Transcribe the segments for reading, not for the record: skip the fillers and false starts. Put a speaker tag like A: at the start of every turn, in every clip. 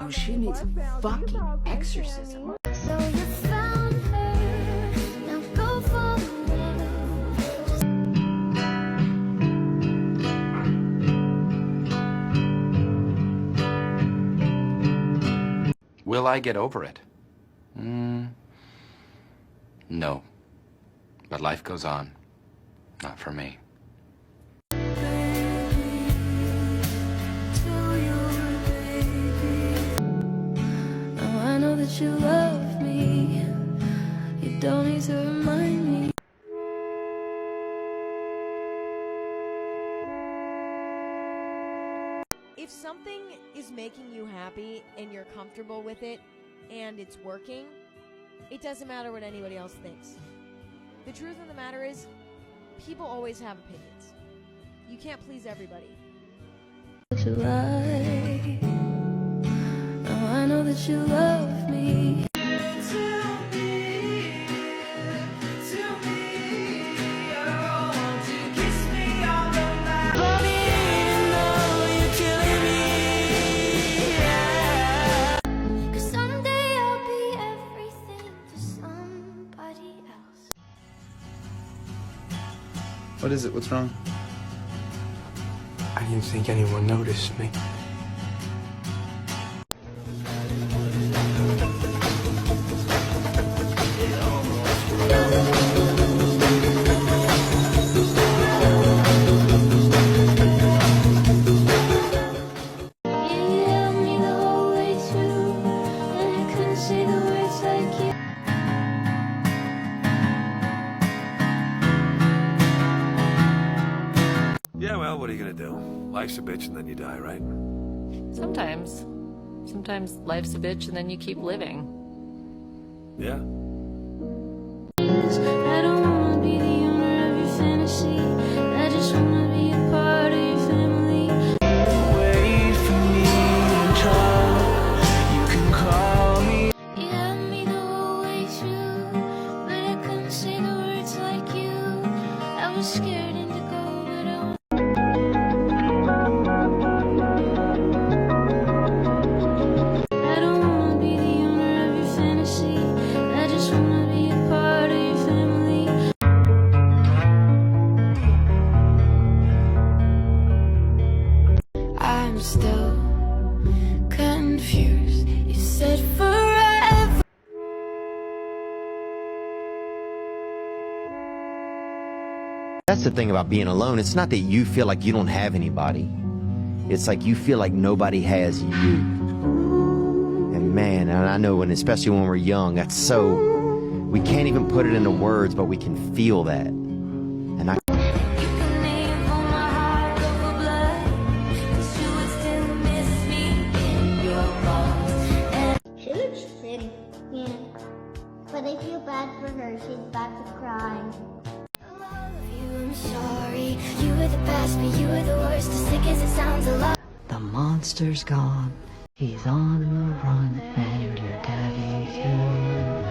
A: Oh, she needs some fucking exorcism.
B: So you found her, now go fall in love.
C: Will I get over it? No. But life goes on. Not for me.
B: I know that you love me. You don't need to remind me.
D: If something is making you happy and you're comfortable with it and it's working, it doesn't matter what anybody else thinks. The truth of the matter is, people always have opinions. You can't please everybody.
B: To lie. Now I know that you love me.
E: What is it? What's wrong?
F: I didn't think anyone noticed me.
G: Yeah, well, what are you gonna do? Life's a bitch and then you die, right?
H: Sometimes. Sometimes life's a bitch and then you keep living.
G: Yeah.
B: I don't wanna be the owner of your fantasy. I just wanna be a part of your family. Wait for me until you can call me. You had me the whole way through, but I couldn't say the words like you. I was scared and to go, but I want. I don't wanna be the owner of your fantasy. I just wanna be a part of your family. I'm still confused. You said forever.
I: That's the thing about being alone. It's not that you feel like you don't have anybody. It's like you feel like nobody has you. And man, and I know, and especially when we're young, that's so, we can't even put it into words, but we can feel that. And I
B: You can leave all my heart over blood, 'cause you would still miss me in your arms.
J: She looks pretty, yeah. But I feel bad for her. She's about to cry.
B: I love you, I'm sorry. You were the best, but you were the worst. As sick as it sounds, a lot.
K: The monster's gone. He's on the run, and your daddy's here.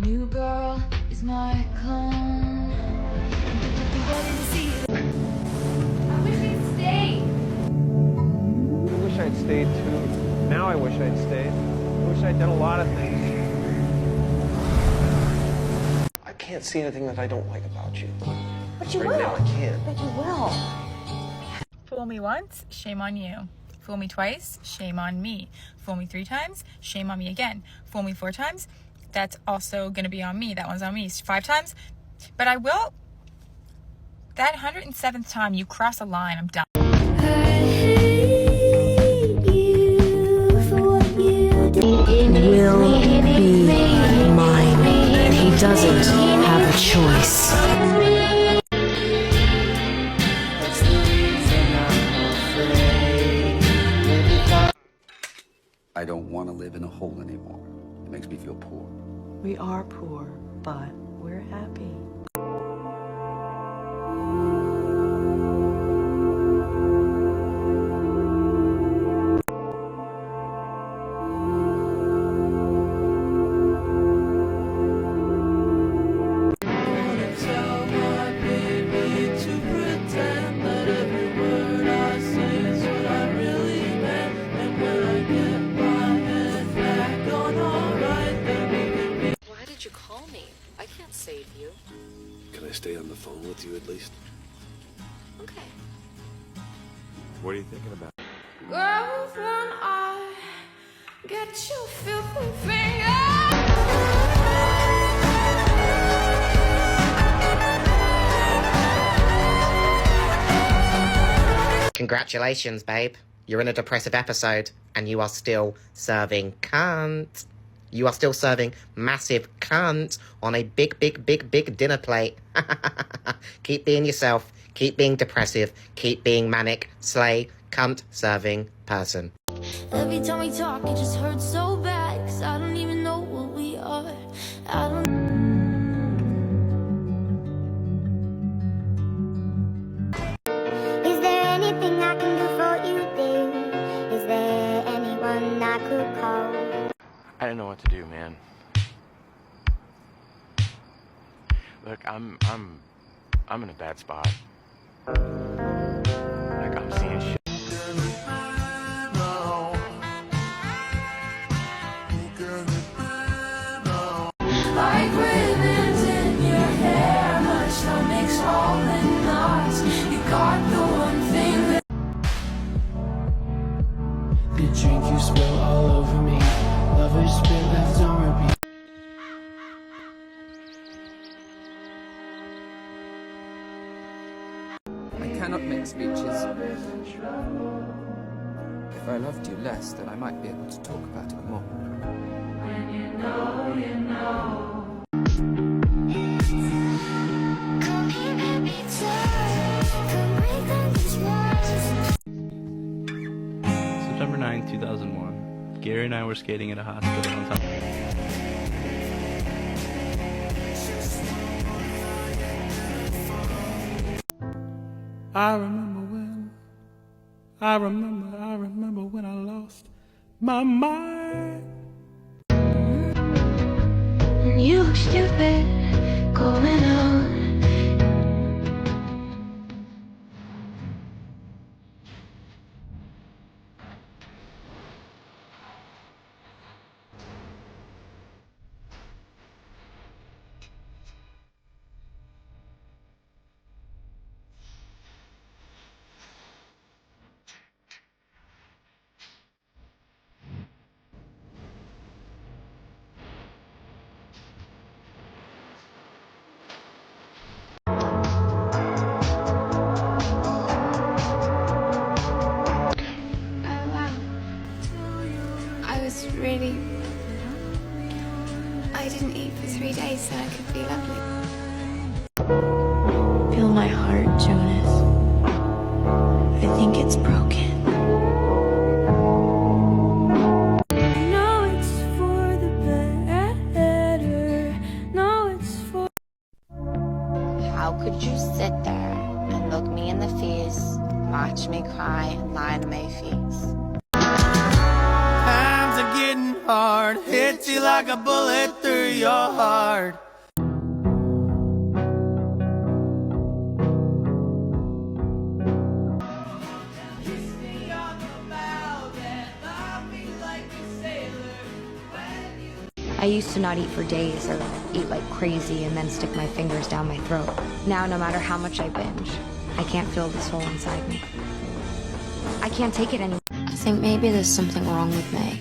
B: New girl is my clone. I wish we'd stay.
F: I wish I'd stayed too. Now I wish I'd stayed. I wish I'd done a lot of things. I can't see anything that I don't like about you.
D: But you
F: Right
D: will.
F: now I can't.
D: But you will.
L: Fool me once, shame on you. Fool me twice, shame on me. Fool me 3 times, shame on me again. Fool me 4 times, that's also gonna be on me. That one's on me. 5 times, but I will. That 107th time you cross a line, I'm done.
K: doesn't have a choice.
M: I don't want to live in a hole anymore. It makes me feel poor.
K: We are poor, but we're happy.
H: Why did you call me? I can't save you.
G: Can I stay on the phone with you at least?
H: Okay.
G: What are you thinking about?
B: Girl, when I get your filthy finger.
N: Congratulations, babe. You're in a depressive episode, and you are still serving cunt. You are still serving massive cunt on a big, big, big, big dinner plate. Keep being yourself. Keep being depressive. Keep being manic. Slay, cunt, serving person.
B: Every time we talk, it just hurts so bad. 'Cause I don't even know what we are. I don't.
J: Is there anything I can do for you, dear? Is there anyone I could call?
C: I don't know what to do, man. Look, I'm in a bad spot. Like, I'm seeing shit.
B: Like ribbons in your hair, my stomach's all in knots. You got the one thing that.
K: The drink you spill all over me. Lovers spit left on repeat.
E: I cannot make speeches. If I loved you less, then I might be able to talk about it more.
B: When you know, you know.
E: September 9th, 2001. Gary and I were skating at a hospital on top. I remember when I lost my mind.
B: You look stupid going out.
L: Really, I didn't eat for 3 days so I could be lovely.
K: Feel my heart, Jonas. I think it's broken.
B: No, it's for the better. No, it's for.
O: How could you sit there and look me in the face, watch me cry, and lie to my face?
P: Times are getting hard, hits you like a bullet through your heart.
Q: I used to not eat for days or eat like crazy and then stick my fingers down my throat. Now, no matter how much I binge, I can't feel this hole inside me. I can't take it anymore.
O: I think maybe there's something wrong with me.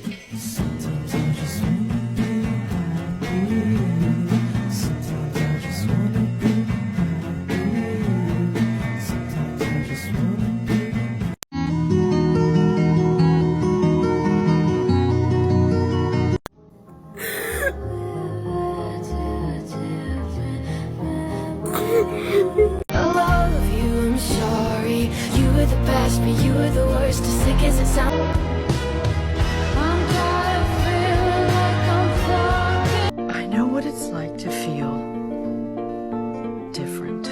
B: but you were the worst, as sick as it sounds.
K: I know what it's like to feel different.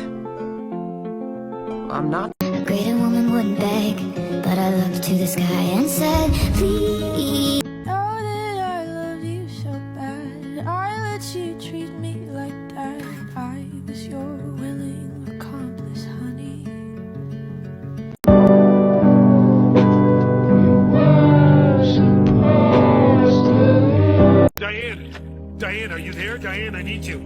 K: I'm not.
J: A greater woman wouldn't beg, but I looked to the sky and said, please.
B: Know that I loved you so bad. I let you treat me like that. I was your willing accomplice, honey.
G: Diane, are you there? Diane, I need you.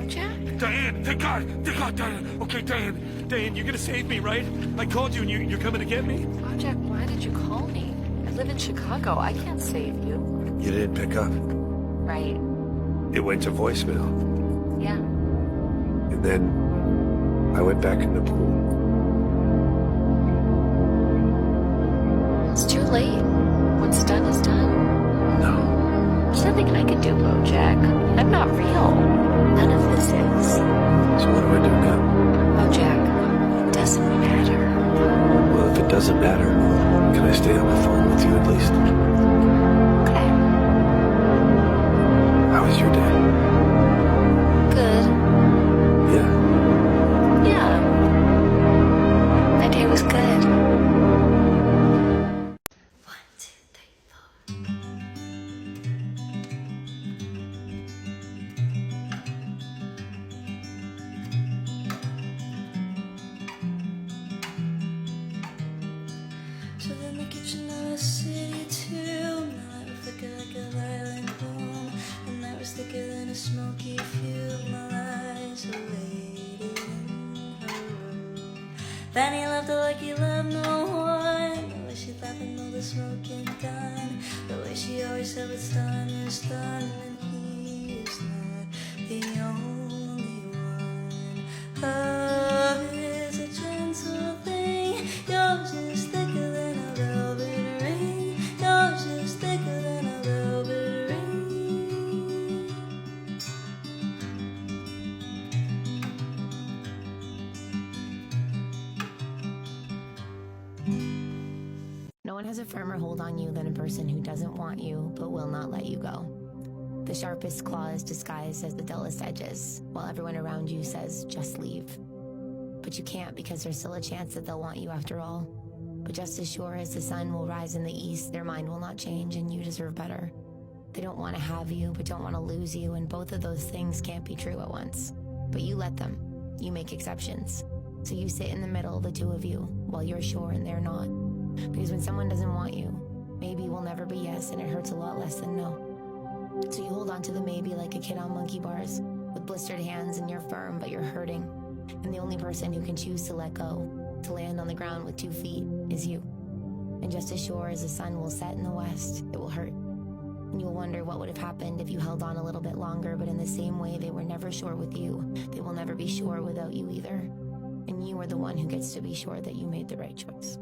H: Jack?
G: Diane, thank God, Diane. Okay, Diane, you're gonna save me, right? I called you and you're coming to get me?
H: Oh, Jack, why did you call me? I live in Chicago. I can't save you.
G: You didn't pick up.
H: Right.
G: It went to voicemail.
H: Yeah.
G: And then I went back in the pool.
H: It's too late. What's done is done.
G: No.
H: There's nothing I can do, Bojack. I'm not real. None of this is.
G: So what do I do now?
H: Bojack, it doesn't matter.
G: Well, if it doesn't matter, can I stay on the phone with you at least?
H: Okay.
G: How was your day?
H: Good.
G: Yeah.
H: Yeah. My day was good.
B: So in the kitchen of a city too, my light would flicker like a violent boom. And night was thicker than a smoky fume. My eyes awaited in her room. Then he loved her like he loved no one. The way she'd laugh and know the smoking done. The way she always said what's done is done. And he is not the only one. Love is a gentle thing. Yours is thicker than a velvet ring. Yours is thicker than a velvet ring.
O: No one has a firmer hold on you than a person who doesn't want you but will not let you go. The sharpest claws disguised as the dullest edges, while everyone around you says, just leave. But you can't because there's still a chance that they'll want you after all. But just as sure as the sun will rise in the east, their mind will not change and you deserve better. They don't want to have you but don't want to lose you, and both of those things can't be true at once. But you let them. You make exceptions. So you sit in the middle, the two of you, while you're sure and they're not. Because when someone doesn't want you, maybe will never be yes, and it hurts a lot less than no. So you hold on to the maybe like a kid on monkey bars, with blistered hands, and you're firm but you're hurting. And the only person who can choose to let go, to land on the ground with 2 feet, is you. And just as sure as the sun will set in the west, it will hurt. And you'll wonder what would have happened if you held on a little bit longer, but in the same way they were never sure with you, they will never be sure without you either. And you are the one who gets to be sure that you made the right choice.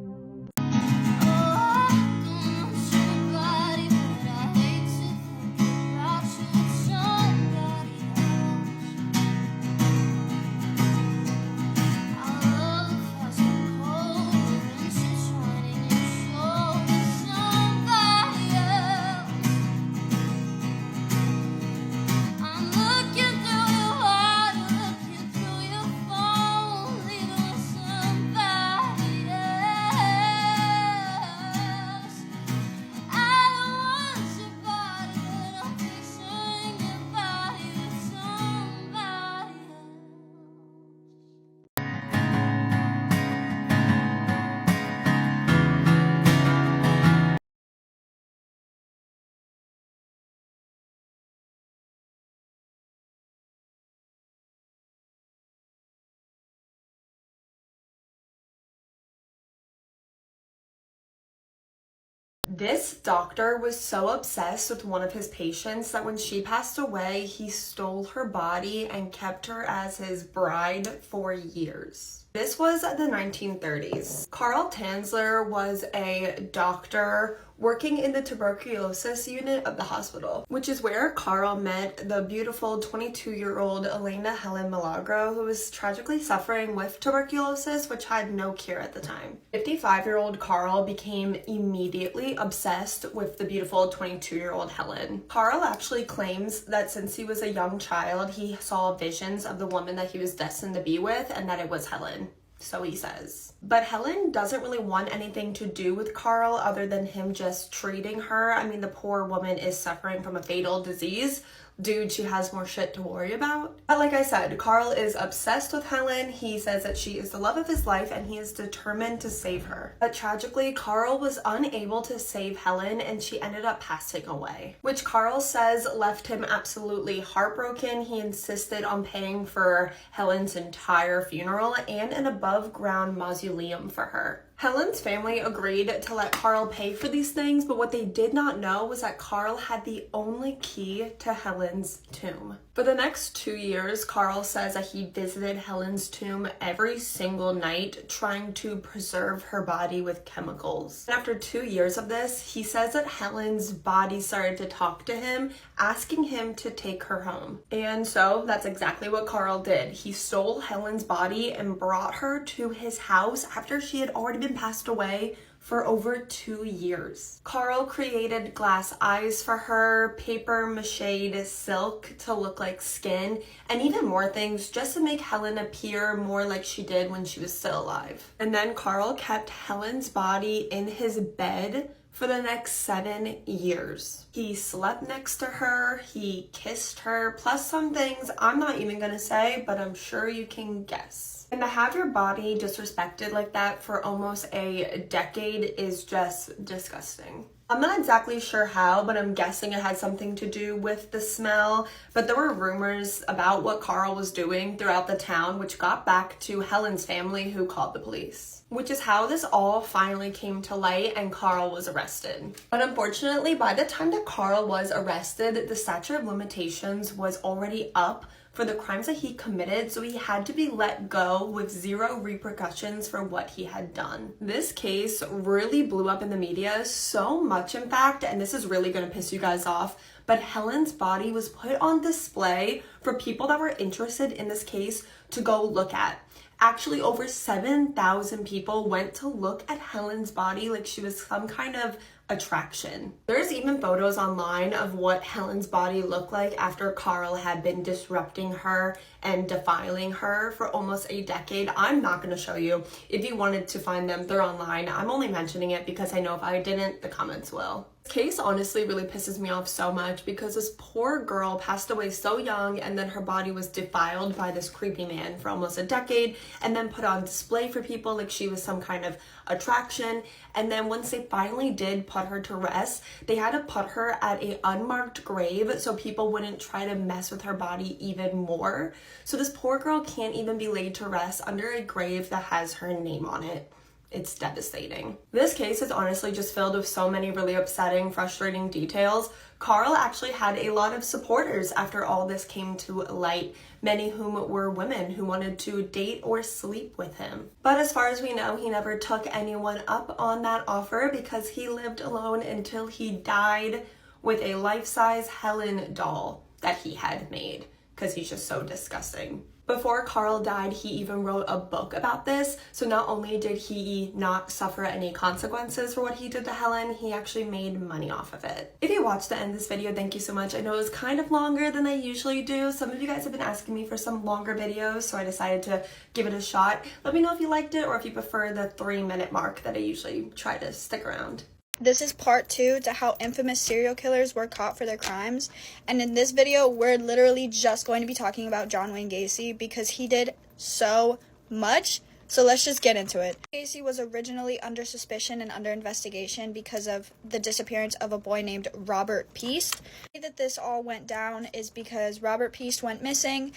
R: This doctor was so obsessed with one of his patients that when she passed away, he stole her body and kept her as his bride for years. This was the 1930s. Carl Tanzler was a doctor working in the tuberculosis unit of the hospital, which is where Carl met the beautiful 22-year-old Elena Helen Milagro, who was tragically suffering with tuberculosis, which had no cure at the time. 55-year-old Carl became immediately obsessed with the beautiful 22-year-old Helen. Carl actually claims that since he was a young child, he saw visions of the woman that he was destined to be with, and that it was Helen. So he says. But Helen doesn't really want anything to do with Carl other than him just treating her. I mean, the poor woman is suffering from a fatal disease. Dude, she has more shit to worry about. But like I said, Carl is obsessed with Helen. He says that she is the love of his life and he is determined to save her. But tragically, Carl was unable to save Helen and she ended up passing away, which Carl says left him absolutely heartbroken. He insisted on paying for Helen's entire funeral and an above ground mausoleum for her. Helen's family agreed to let Carl pay for these things, but what they did not know was that Carl had the only key to Helen's tomb. For the next 2 years, Carl says that he visited Helen's tomb every single night, trying to preserve her body with chemicals. And after 2 years of this, he says that Helen's body started to talk to him, asking him to take her home. And so that's exactly what Carl did. He stole Helen's body and brought her to his house after she had already been passed away for over 2 years. Carl created glass eyes for her, paper mache silk to look like skin, and even more things just to make Helen appear more like she did when she was still alive. And then Carl kept Helen's body in his bed for the next 7 years. He slept next to her, he kissed her, plus some things I'm not even gonna say, but I'm sure you can guess. And to have your body disrespected like that for almost a decade is just disgusting. I'm not exactly sure how, but I'm guessing it had something to do with the smell. But there were rumors about what Carl was doing throughout the town, which got back to Helen's family, who called the police. Which is how this all finally came to light and Carl was arrested. But unfortunately, by the time that Carl was arrested, the statute of limitations was already up for the crimes that he committed, so he had to be let go with zero repercussions for what he had done. This case really blew up in the media, so much in fact, and this is really gonna piss you guys off, but Helen's body was put on display for people that were interested in this case to go look at. Actually, over 7,000 people went to look at Helen's body like she was some kind of attraction. There's even photos online of what Helen's body looked like after Carl had been disrupting her and defiling her for almost a decade. I'm not going to show you. If you wanted to find them, they're online. I'm only mentioning it because I know if I didn't, the comments will. This case honestly really pisses me off so much because this poor girl passed away so young and then her body was defiled by this creepy man for almost a decade and then put on display for people like she was some kind of attraction. And then once they finally did put her to rest, they had to put her at an unmarked grave so people wouldn't try to mess with her body even more. So this poor girl can't even be laid to rest under a grave that has her name on it. It's devastating. This case is honestly just filled with so many really upsetting, frustrating details. Carl actually had a lot of supporters after all this came to light, many whom were women who wanted to date or sleep with him. But as far as we know, he never took anyone up on that offer because he lived alone until he died with a life-size Helen doll that he had made because he's just so disgusting. Before Carl died, he even wrote a book about this. So not only did he not suffer any consequences for what he did to Helen, he actually made money off of it. If you watched the end of this video, thank you so much. I know it was kind of longer than I usually do. Some of you guys have been asking me for some longer videos, so I decided to give it a shot. Let me know if you liked it or if you prefer the 3-minute mark that I usually try to stick around.
S: This is part 2 to how infamous serial killers were caught for their crimes. And in this video, we're literally just going to be talking about John Wayne Gacy because he did so much. So let's just get into it. Gacy was originally under suspicion and under investigation because of the disappearance of a boy named Robert Peast. The way that this all went down is because Robert Peast went missing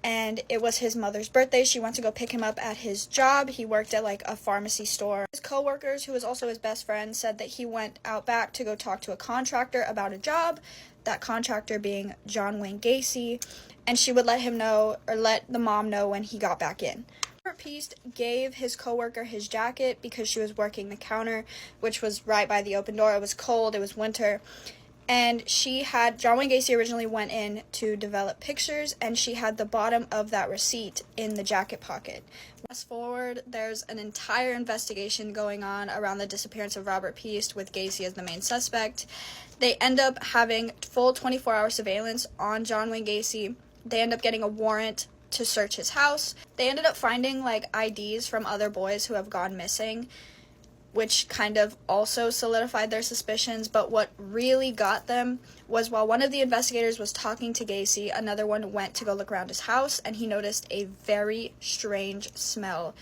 S: and it was his mother's birthday. She went to go pick him up at his job. He worked at like a pharmacy store. His co-workers, who was also his best friend, said that he went out back to go talk to a contractor about a job, that contractor being John Wayne Gacy, and she would let him know, or let the mom know when he got back in. Robert Peast gave his coworker his jacket because she was working the counter, which was right by the open door. It was cold, it was winter. And John Wayne Gacy originally went in to develop pictures, and she had the bottom of that receipt in the jacket pocket. Fast forward, there's an entire investigation going on around the disappearance of Robert Peast with Gacy as the main suspect. They end up having full 24-hour surveillance on John Wayne Gacy. They end up getting a warrant to search his house. They ended up finding like IDs from other boys who have gone missing, which kind of also solidified their suspicions. But what really got them was while one of the investigators was talking to Gacy, another one went to go look around his house, and he noticed a very strange smell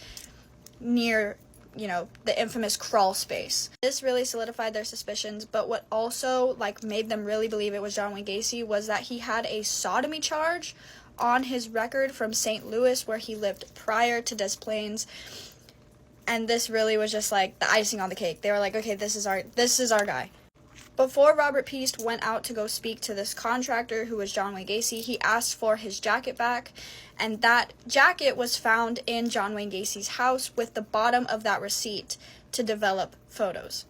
S: near, the infamous crawl space. This really solidified their suspicions, but what also made them really believe it was John Wayne Gacy was that he had a sodomy charge on his record from St. Louis, where he lived prior to Des Plaines. And this really was just the icing on the cake. They were like, okay, this is our guy. Before Robert Peast went out to go speak to this contractor who was John Wayne Gacy, he asked for his jacket back, and that jacket was found in John Wayne Gacy's house with the bottom of that receipt to develop photos.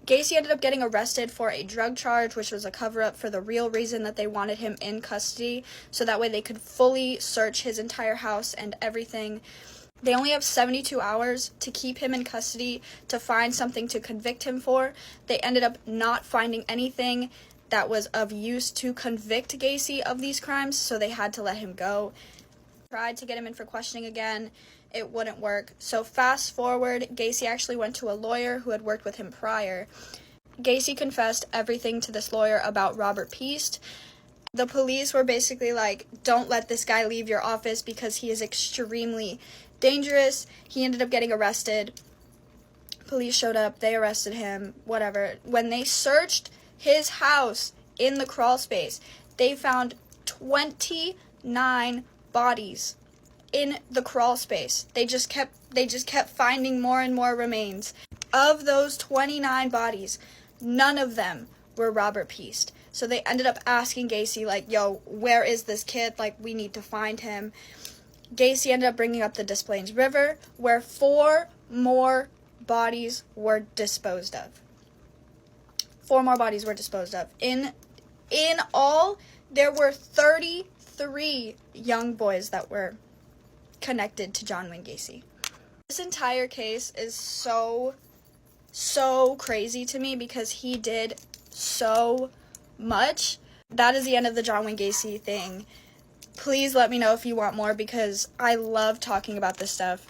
S: Gacy ended up getting arrested for a drug charge, which was a cover-up for the real reason that they wanted him in custody, so that way they could fully search his entire house and everything. They only have 72 hours to keep him in custody to find something to convict him for. They ended up not finding anything that was of use to convict Gacy of these crimes, so they had to let him go. Tried to get him in for questioning again. It wouldn't work. So fast forward, Gacy actually went to a lawyer who had worked with him prior. Gacy confessed everything to this lawyer about Robert Peast. The police were basically like, don't let this guy leave your office because he is extremely dangerous. He ended up getting arrested. Police showed up, they arrested him, whatever. When they searched his house in the crawl space, they found 29 bodies in the crawl space. They just kept finding more and more remains. Of those 29 bodies, none of them were Robert Peast. So they ended up asking Gacy, yo, where is this kid? We need to find him. Gacy ended up bringing up the Des Plaines River, where 4 more bodies were disposed of. 4 more bodies were disposed of. In all, there were 33 young boys that were connected to John Wayne Gacy. This entire case is so crazy to me because he did so much. That is the end of the John Wayne Gacy thing. Please let me know if you want more because I love talking about this stuff.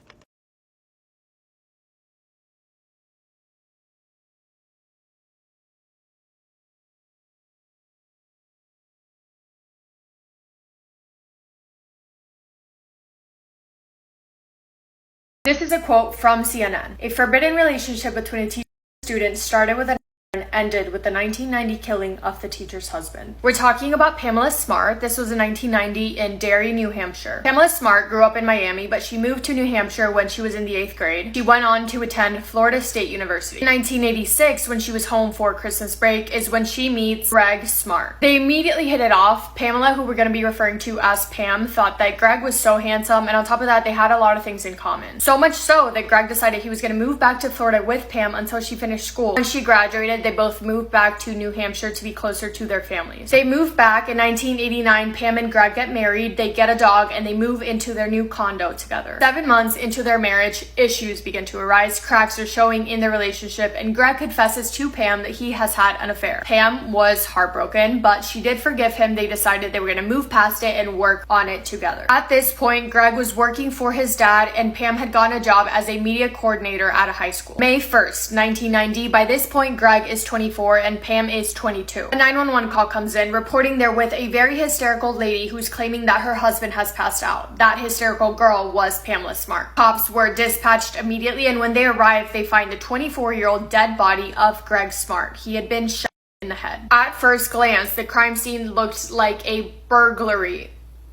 T: This is a quote from CNN. A forbidden relationship between a teacher and student started with an and ended with the 1990 killing of the teacher's husband. We're talking about Pamela Smart. This was in 1990 in Derry, New Hampshire. Pamela Smart grew up in Miami, but she moved to New Hampshire when she was in the 8th grade. She went on to attend Florida State University. In 1986, when she was home for Christmas break, is when she meets Greg Smart. They immediately hit it off. Pamela, who we're going to be referring to as Pam, thought that Greg was so handsome, and on top of that, they had a lot of things in common. So much so that Greg decided he was going to move back to Florida with Pam until she finished school. When she graduated, they both moved back to New Hampshire to be closer to their families. They moved back in 1989. Pam and Greg get married, they get a dog, and they move into their new condo together. 7 months into their marriage, issues begin to arise. Cracks are showing in their relationship, and Greg confesses to Pam that he has had an affair. Pam was heartbroken, but she did forgive him. They decided they were going to move past it and work on it together. At this point, Greg was working for his dad, and Pam had gotten a job as a media coordinator at a high school. May 1st, 1990. By this point, Greg is 24 and Pam is 22. A 911 call comes in reporting they're with a very hysterical lady who's claiming that her husband has passed out. That hysterical girl was Pamela Smart. Cops were dispatched immediately, and when they arrive, they find the 24-year-old dead body of Greg Smart. He had been shot in the head. At first glance, the crime scene looked like a burglary.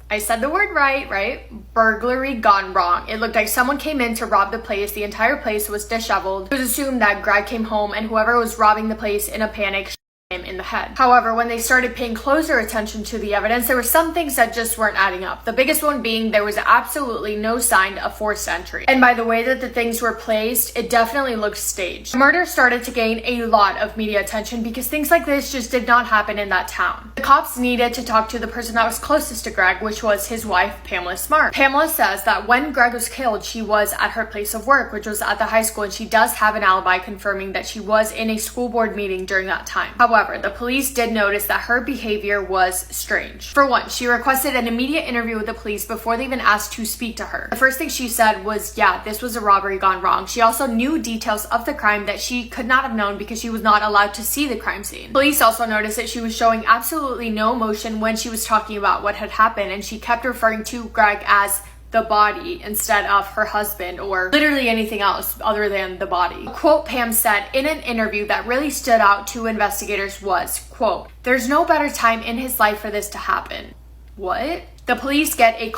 T: I said the word right? Burglary gone wrong. It looked like someone came in to rob the place. The entire place was disheveled. It was assumed that Greg came home and whoever was robbing the place in a panic shot him in the ahead. However, when they started paying closer attention to the evidence, there were some things that just weren't adding up. The biggest one being there was absolutely no sign of forced entry. And by the way that the things were placed, it definitely looked staged. The murder started to gain a lot of media attention because things like this just did not happen in that town. The cops needed to talk to the person that was closest to Greg, which was his wife, Pamela Smart. Pamela says that when Greg was killed, she was at her place of work, which was at the high school, and she does have an alibi confirming that she was in a school board meeting during that time. However, the police did notice that her behavior was strange. For one, she requested an immediate interview with the police before they even asked to speak to her. The first thing she said was, yeah, this was a robbery gone wrong. She also knew details of the crime that she could not have known because she was not allowed to see the crime scene. Police also noticed that she was showing absolutely no emotion when she was talking about what had happened, and she kept referring to Greg as the body instead of her husband or literally anything else other than the body. A quote Pam said in an interview that really stood out to investigators was, quote, "There's no better time in his life for this to happen." What? The police get a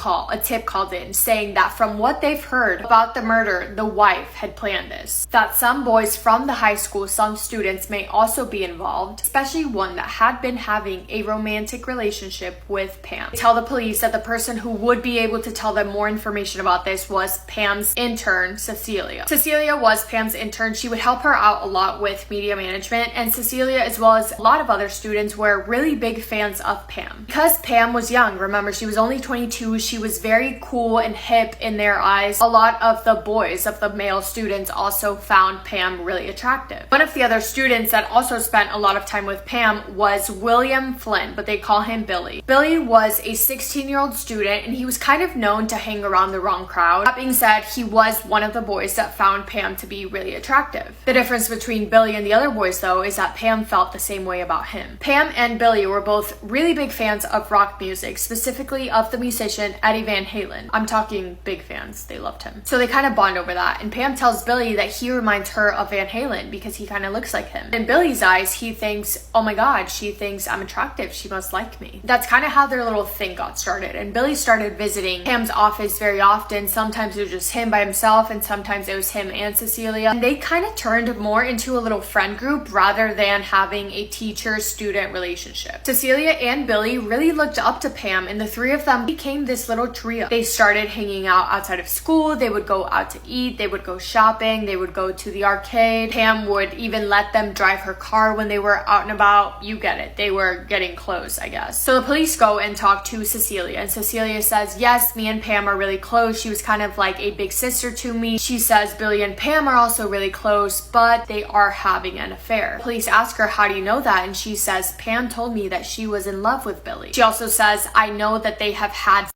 T: tip called in, saying that from what they've heard about the murder, the wife had planned this. That some boys from the high school, some students may also be involved, especially one that had been having a romantic relationship with Pam. They tell the police that the person who would be able to tell them more information about this was Pam's intern, Cecilia. Cecilia was Pam's intern. She would help her out a lot with media management, and Cecilia, as well as a lot of other students, were really big fans of Pam. Because Pam was young, remember, she was only 22, she was very cool and hip in their eyes. A lot of the boys, of the male students, also found Pam really attractive. One of the other students that also spent a lot of time with Pam was William Flynn, but they call him Billy. Billy was a 16-year-old student, and he was kind of known to hang around the wrong crowd. That being said, he was one of the boys that found Pam to be really attractive. The difference between Billy and the other boys, though, is that Pam felt the same way about him. Pam and Billy were both really big fans of rock music, specifically of the musician Eddie Van Halen. I'm talking big fans. They loved him. So they kind of bond over that. And Pam tells Billy that he reminds her of Van Halen because he kind of looks like him. In Billy's eyes, he thinks, oh my God, she thinks I'm attractive. She must like me. That's kind of how their little thing got started. And Billy started visiting Pam's office very often. Sometimes it was just him by himself, and sometimes it was him and Cecilia. And they kind of turned more into a little friend group rather than having a teacher-student relationship. Cecilia and Billy really looked up to Pam, and the three of them became this little trio. They started hanging out outside of school. They would go out to eat. They would go shopping. They would go to the arcade. Pam would even let them drive her car when they were out and about. You get it. They were getting close, I guess. So the police go and talk to Cecilia, and Cecilia says, yes, me and Pam are really close. She was kind of like a big sister to me. She says Billy and Pam are also really close, but they are having an affair. Police ask her, how do you know that? And she says, Pam told me that she was in love with Billy. She also says, I know that they have had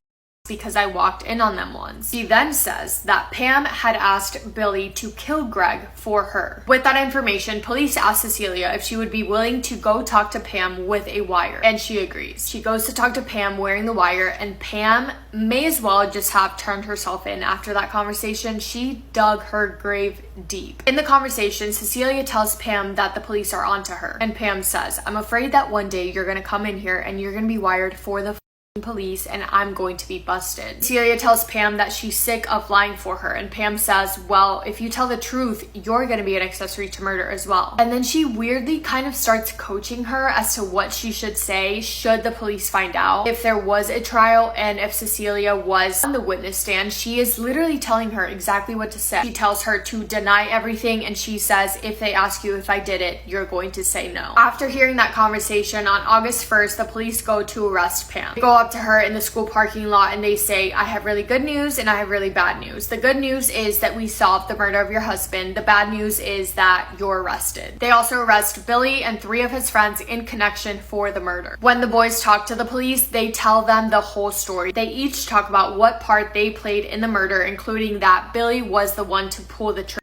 T: because I walked in on them once. She then says that Pam had asked Billy to kill Greg for her. With that information, police asked Cecilia if she would be willing to go talk to Pam with a wire, and she agrees. She goes to talk to Pam wearing the wire, and Pam may as well just have turned herself in. After that conversation, she dug her grave deep. In the conversation, Cecilia tells Pam that the police are onto her, and Pam says, I'm afraid that one day you're gonna come in here and you're gonna be wired for the police and I'm going to be busted. Celia tells Pam that she's sick of lying for her, and Pam says, well, if you tell the truth, you're going to be an accessory to murder as well. And then she weirdly kind of starts coaching her as to what she should say should the police find out. If there was a trial and if Cecilia was on the witness stand, she is literally telling her exactly what to say. She tells her to deny everything, and she says, if they ask you if I did it, you're going to say no. After hearing that conversation, on August 1st, the police go to arrest Pam. They go up to her in the school parking lot and they say, I have really good news and I have really bad news. The good news is that we solved the murder of your husband. The bad news is that you're arrested. They also arrest Billy and 3 of his friends in connection for the murder. When the boys talk to the police, they tell them the whole story. They each talk about what part they played in the murder, including that Billy was the one to pull the trigger.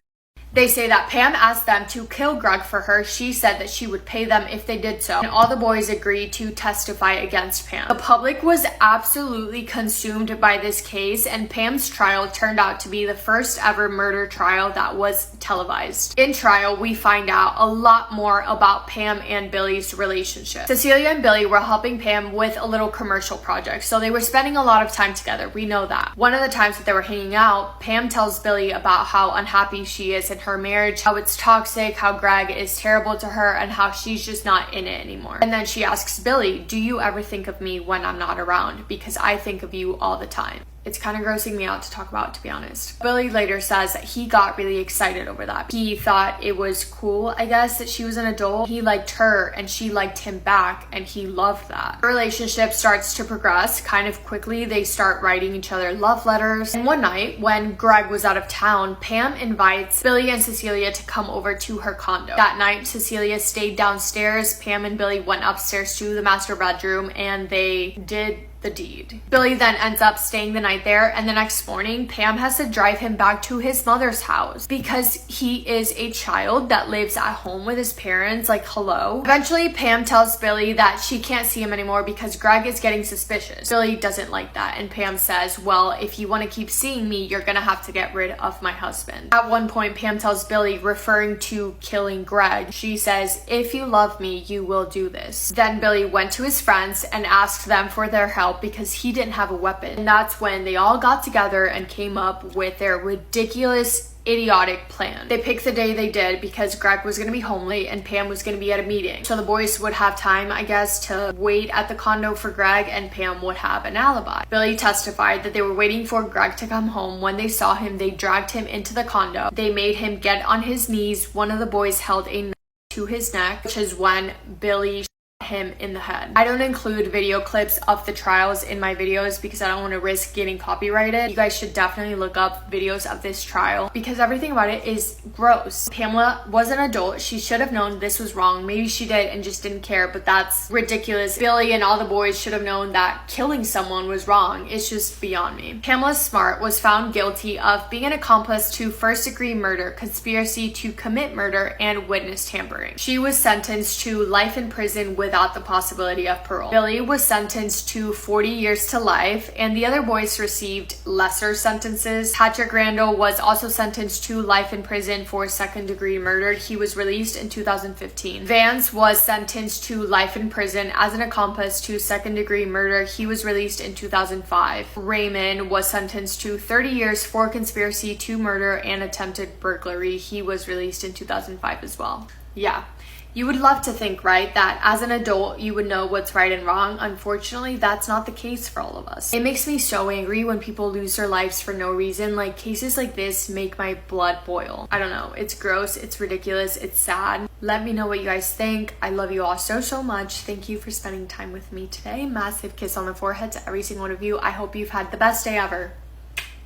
T: They say that Pam asked them to kill Greg for her. She said that she would pay them if they did so, and all the boys agreed to testify against Pam. The public was absolutely consumed by this case, and Pam's trial turned out to be the first ever murder trial that was televised. In trial, we find out a lot more about Pam and Billy's relationship. Cecilia and Billy were helping Pam with a little commercial project, so they were spending a lot of time together. We know that. One of the times that they were hanging out, Pam tells Billy about how unhappy she is and in her marriage, how it's toxic, how Greg is terrible to her, and how she's just not in it anymore. And then she asks Billy, do you ever think of me when I'm not around? Because I think of you all the time. It's kind of grossing me out to talk about, to be honest. Billy later says that he got really excited over that. He thought it was cool, I guess, that she was an adult. He liked her and she liked him back, and he loved that. The relationship starts to progress kind of quickly. They start writing each other love letters. And one night, when Greg was out of town, Pam invites Billy and Cecilia to come over to her condo. That night, Cecilia stayed downstairs. Pam and Billy went upstairs to the master bedroom and they did the deed. Billy then ends up staying the night there, and the next morning Pam has to drive him back to his mother's house because he is a child that lives at home with his parents. Like, hello. Eventually Pam tells Billy that she can't see him anymore because Greg is getting suspicious. Billy doesn't like that, and Pam says, well, if you want to keep seeing me, you're gonna have to get rid of my husband. At one point Pam tells Billy, referring to killing Greg, she says, if you love me, you will do this. Then Billy went to his friends and asked them for their help because he didn't have a weapon. And that's when they all got together and came up with their ridiculous, idiotic plan. They picked the day they did because Greg was going to be home late and Pam was going to be at a meeting. So the boys would have time, I guess, to wait at the condo for Greg, and Pam would have an alibi. Billy testified that they were waiting for Greg to come home. When they saw him, they dragged him into the condo. They made him get on his knees. One of the boys held a knife to his neck, which is when Billy him in the head. I don't include video clips of the trials in my videos because I don't want to risk getting copyrighted. You guys should definitely look up videos of this trial because everything about it is gross. Pamela was an adult. She should have known this was wrong. Maybe she did and just didn't care, but that's ridiculous. Billy and all the boys should have known that killing someone was wrong. It's just beyond me. Pamela Smart was found guilty of being an accomplice to first-degree murder, conspiracy to commit murder, and witness tampering. She was sentenced to life in prison without the possibility of parole. Billy was sentenced to 40 years to life, and the other boys received lesser sentences. Patrick Randall was also sentenced to life in prison for second-degree murder. He was released in 2015. Vance was sentenced to life in prison as an accomplice to second-degree murder. He was released in 2005. Raymond was sentenced to 30 years for conspiracy to murder and attempted burglary. He was released in 2005 as well. Yeah. You would love to think, right, that as an adult you would know what's right and wrong. Unfortunately, that's not the case for all of us. It makes me so angry when people lose their lives for no reason. Like, cases like this make my blood boil. I don't know. It's gross. It's ridiculous. It's sad. Let me know what you guys think. I love you all so, so much. Thank you for spending time with me today. Massive kiss on the forehead to every single one of you. I hope you've had the best day ever.